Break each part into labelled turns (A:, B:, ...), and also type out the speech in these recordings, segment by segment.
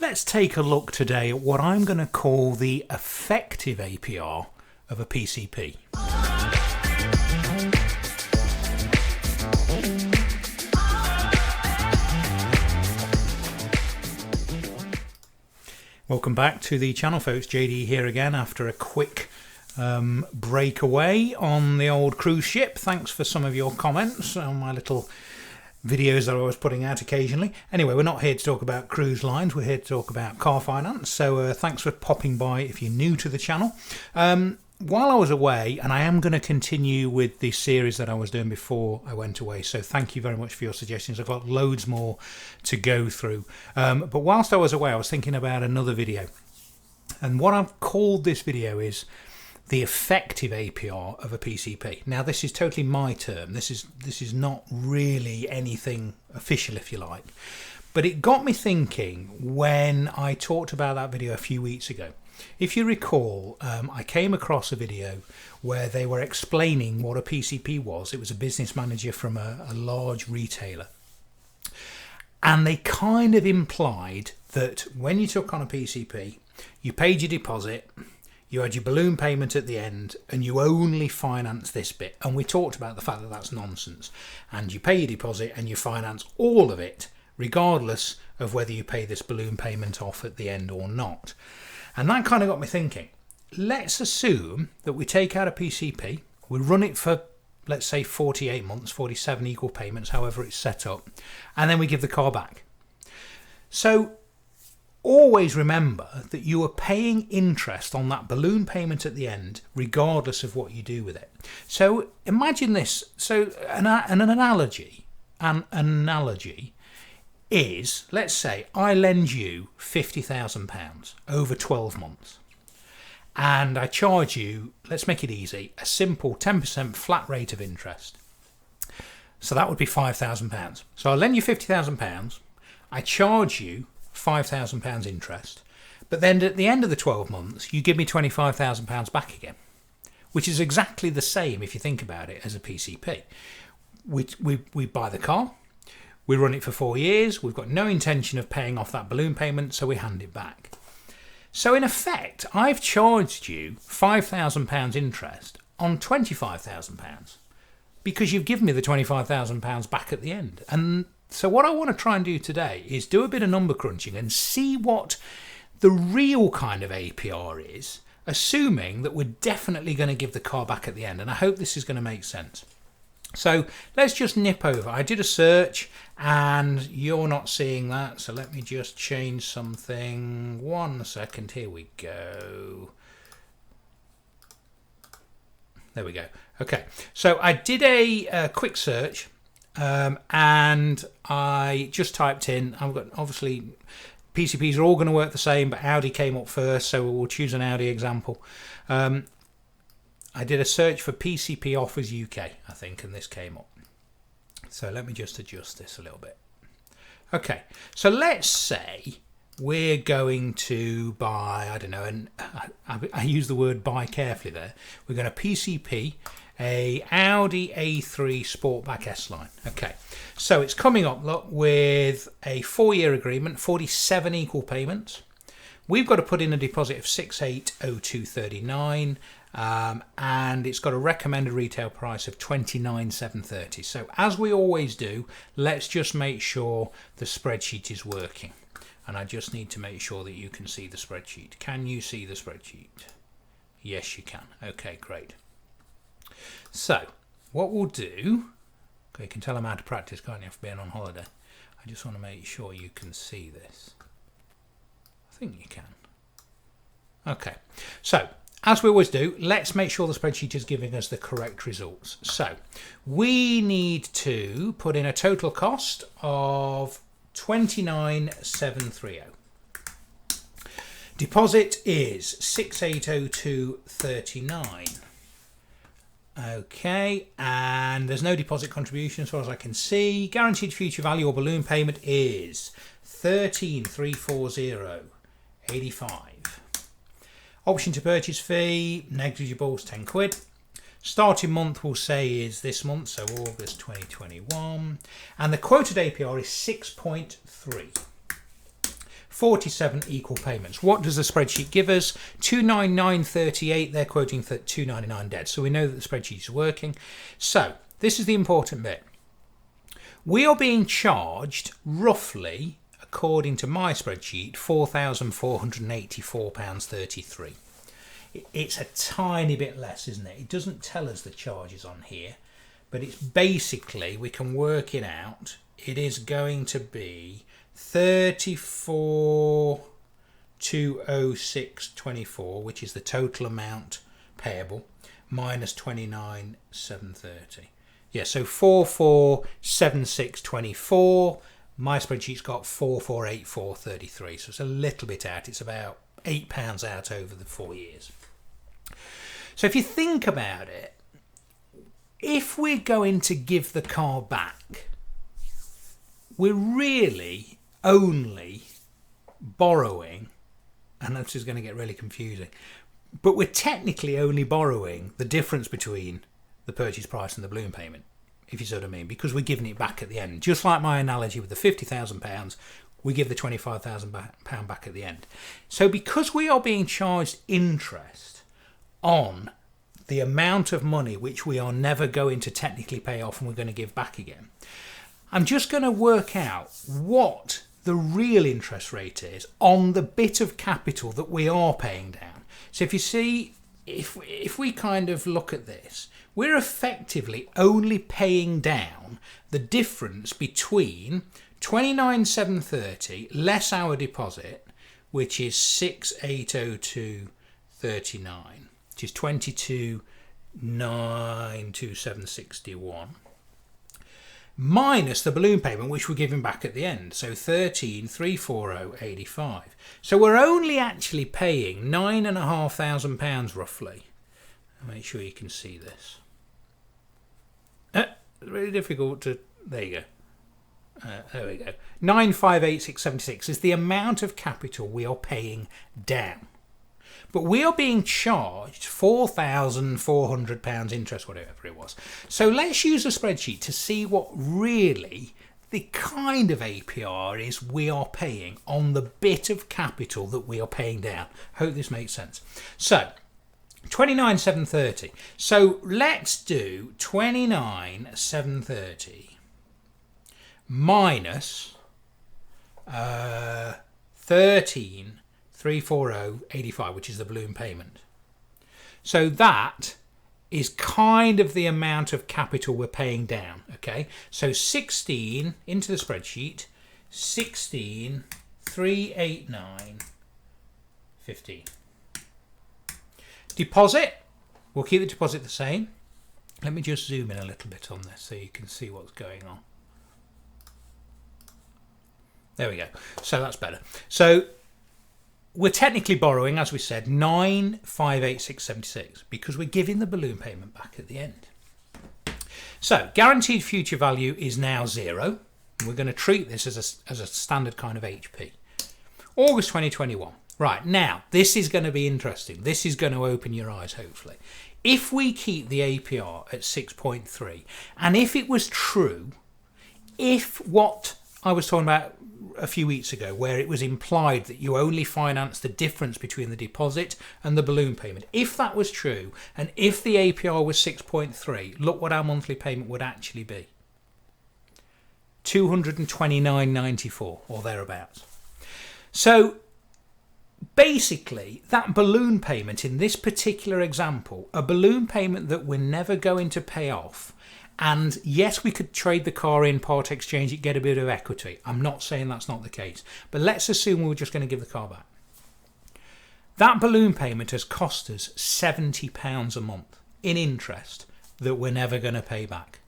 A: Let's take a look today at what I'm going to call the effective APR of a PCP. Welcome back to the channel, folks. JD here again after a quick break away on the old cruise ship. Thanks for some of your comments on my little videos that I was putting out occasionally. Anyway, we're not here to talk about cruise lines, we're here to talk about car finance. So thanks for popping by if you're new to the channel. While I was away, and I am going to continue with the series that I was doing before I went away, so thank you very much for your suggestions. I've got loads more to go through. But whilst I was away, I was thinking about another video. And what I've called this video is the effective APR of a PCP. Now, this is totally my term. This is not really anything official, if you like. But it got me thinking when I talked about that video a few weeks ago. If you recall, I came across a video where they were explaining what a PCP was. It was a business manager from a large retailer. And they kind of implied that when you took on a PCP, you paid your deposit, you had your balloon payment at the end, and you only finance this bit. And we talked about the fact that that's nonsense. And you pay your deposit and you finance all of it, regardless of whether you pay this balloon payment off at the end or not. And that kind of got me thinking. Let's assume that we take out a PCP, we run it for, let's say, 48 months, 47 equal payments, however it's set up, and then we give the car back. So always remember that you are paying interest on that balloon payment at the end, regardless of what you do with it. So imagine this. So an analogy is, let's say I lend you £50,000 over 12 months, and I charge you, let's make it easy, a simple 10% flat rate of interest. So that would be £5,000. So I lend you £50,000, I charge you £5,000 interest, but then at the end of the 12 months you give me £25,000 back again, which is exactly the same if you think about it as a PCP. We buy the car, we run it for 4 years, we've got no intention of paying off that balloon payment, so we hand it back. So in effect, I've charged you £5,000 interest on £25,000 because you've given me the £25,000 back at the end. And so what I want to try and do today is do a bit of number crunching and see what the real kind of APR is, assuming that we're definitely going to give the car back at the end. And I hope this is going to make sense. So let's just nip over. I did a search and you're not seeing that. So let me just change something. 1 second. Here we go. There we go. Okay. So I did a quick search and I just typed in, I've got obviously PCPs are all going to work the same, but Audi came up first. So we'll choose an Audi example. I did a search for PCP offers UK, I think, and this came up. So let me just adjust this a little bit. Okay, so let's say we're going to buy, I don't know, and I use the word buy carefully there. We're going to PCP a Audi A3 Sportback S-Line. Okay, so it's coming up, look, with a 4-year agreement, 47 equal payments. We've got to put in a deposit of 6802.39. And it's got a recommended retail price of 29,730. So as we always do, let's just make sure the spreadsheet is working. And I just need to make sure that you can see the spreadsheet. Can you see the spreadsheet? Yes, you can. Okay, great. So what we'll do, okay, you can tell I'm out of practice, can't you, for being on holiday? I just want to make sure you can see this. I think you can. Okay, so as we always do, let's make sure the spreadsheet is giving us the correct results. So we need to put in a total cost of 29,730. Deposit is 6802.39. Okay, and there's no deposit contribution as far as I can see. Guaranteed future value or balloon payment is 13,340.85. Option to purchase fee, negligible, is 10 quid. Starting month we'll say is this month, so August 2021. And the quoted APR is 6.3. 47 equal payments. What does the spreadsheet give us? 299.38. They're quoting for 299 dead. So we know that the spreadsheet is working. So this is the important bit. We are being charged roughly, according to my spreadsheet, £4,484.33. It's a tiny bit less, isn't it? It doesn't tell us the charges on here, but it's basically, we can work it out. It is going to be 34,206.24, which is the total amount payable, minus 29,730. Yeah, so 4476.24. My spreadsheet's got 4484.33, so it's a little bit out. It's about £8 out over the 4 years. So if you think about it, if we're going to give the car back, we're really only borrowing, and this is going to get really confusing, but we're technically only borrowing the difference between the purchase price and the balloon payment, if you see what I mean, because we're giving it back at the end. Just like my analogy with the £50,000, we give the £25,000 back at the end. So because we are being charged interest on the amount of money which we are never going to technically pay off and we're going to give back again, I'm just going to work out what the real interest rate is on the bit of capital that we are paying down. So if you see, if we kind of look at this, we're effectively only paying down the difference between 29,730 less our deposit, which is 6,802.39, which is 22,927.61, minus the balloon payment, which we're giving back at the end, so 13,340.85. So we're only actually paying £9,500 roughly. I'll make sure you can see this. It's really difficult to. There you go. There we go. 9,586.76 is the amount of capital we are paying down. But we are being charged £4,400 interest, whatever it was. So let's use a spreadsheet to see what really the kind of APR is we are paying on the bit of capital that we are paying down. Hope this makes sense. So 29,730. So let's do 29,730 minus 13,340.85, which is the balloon payment. So that is kind of the amount of capital we're paying down. Okay, so 16 into the spreadsheet, 16,389.15. Deposit, we'll keep the deposit the same. Let me just zoom in a little bit on this so you can see what's going on. There we go. So that's better. So we're technically borrowing, as we said, 9,586.76 because we're giving the balloon payment back at the end. So guaranteed future value is now 0. We're going to treat this as a standard kind of HP. August 2021. Right, now, this is going to be interesting. This is going to open your eyes, hopefully. If we keep the APR at 6.3, and if it was true, if what I was talking about a few weeks ago, where it was implied that you only finance the difference between the deposit and the balloon payment, if that was true, and if the APR was 6.3, look what our monthly payment would actually be. £229.94 or thereabouts. So basically, that balloon payment in this particular example, a balloon payment that we're never going to pay off, and yes, we could trade the car in, part exchange it, get a bit of equity. I'm not saying that's not the case, but let's assume we're just going to give the car back. That balloon payment has cost us £70 a month in interest that we're never going to pay back.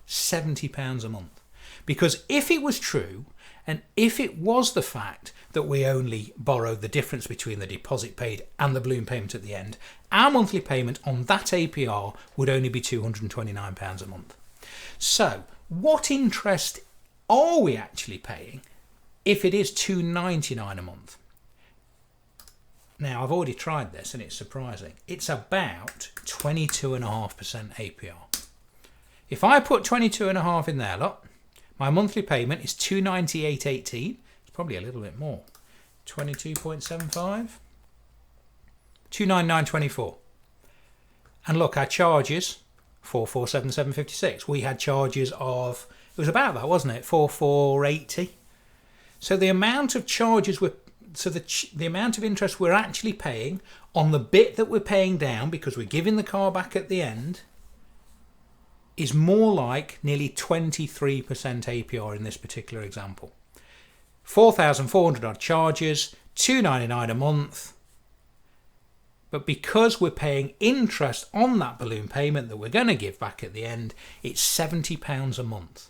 A: £70 a month. Because if it was true, and if it was the fact that we only borrowed the difference between the deposit paid and the balloon payment at the end, our monthly payment on that APR would only be £229 a month. So what interest are we actually paying if it is £299 a month? Now, I've already tried this and it's surprising. It's about 22.5% APR. If I put 22.5 in there, look, my monthly payment is £298.18. It's probably a little bit more. 22.75, 299.24. And look, our charges 447.756. We had charges of, it was about that, wasn't it? 4480. So the amount of charges the amount of interest we're actually paying on the bit that we're paying down, because we're giving the car back at the end, is more like nearly 23% APR in this particular example. 4,400 odd charges, $299 a month. But because we're paying interest on that balloon payment that we're going to give back at the end, it's £70 a month.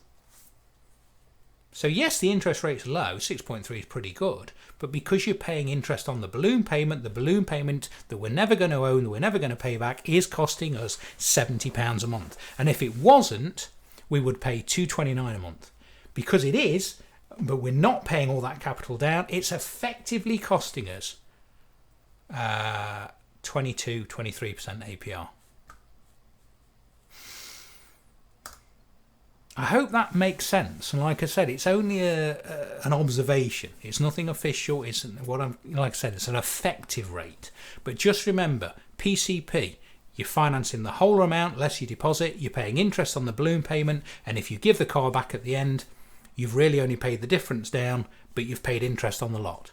A: So yes, the interest rate's low, 6.3 is pretty good, but because you're paying interest on the balloon payment that we're never going to own, that we're never going to pay back, is costing us £70 a month. And if it wasn't, we would pay $229 a month. Because it is, but we're not paying all that capital down, it's effectively costing us 23% APR. I hope that makes sense. And like I said, it's only an observation. It's nothing official. It's like I said, it's an effective rate. But just remember, PCP, you're financing the whole amount less your deposit. You're paying interest on the balloon payment, and if you give the car back at the end, you've really only paid the difference down, but you've paid interest on the lot.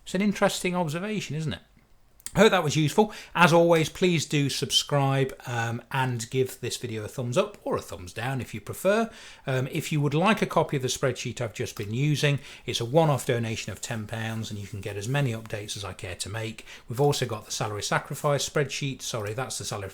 A: It's an interesting observation, isn't it? I hope that was useful. As always, please do subscribe and give this video a thumbs up or a thumbs down if you prefer. If you would like a copy of the spreadsheet I've just been using, it's a one-off donation of £10 and you can get as many updates as I care to make. We've also got the salary sacrifice spreadsheet. Sorry, that's the salary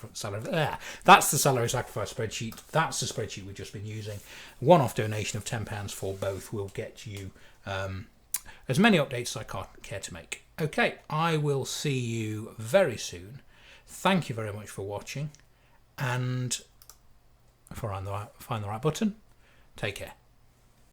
A: sacrifice spreadsheet. That's the spreadsheet we've just been using. One-off donation of £10 for both will get you as many updates as I care to make. Okay, I will see you very soon. Thank you very much for watching, and if I find the right button, take care.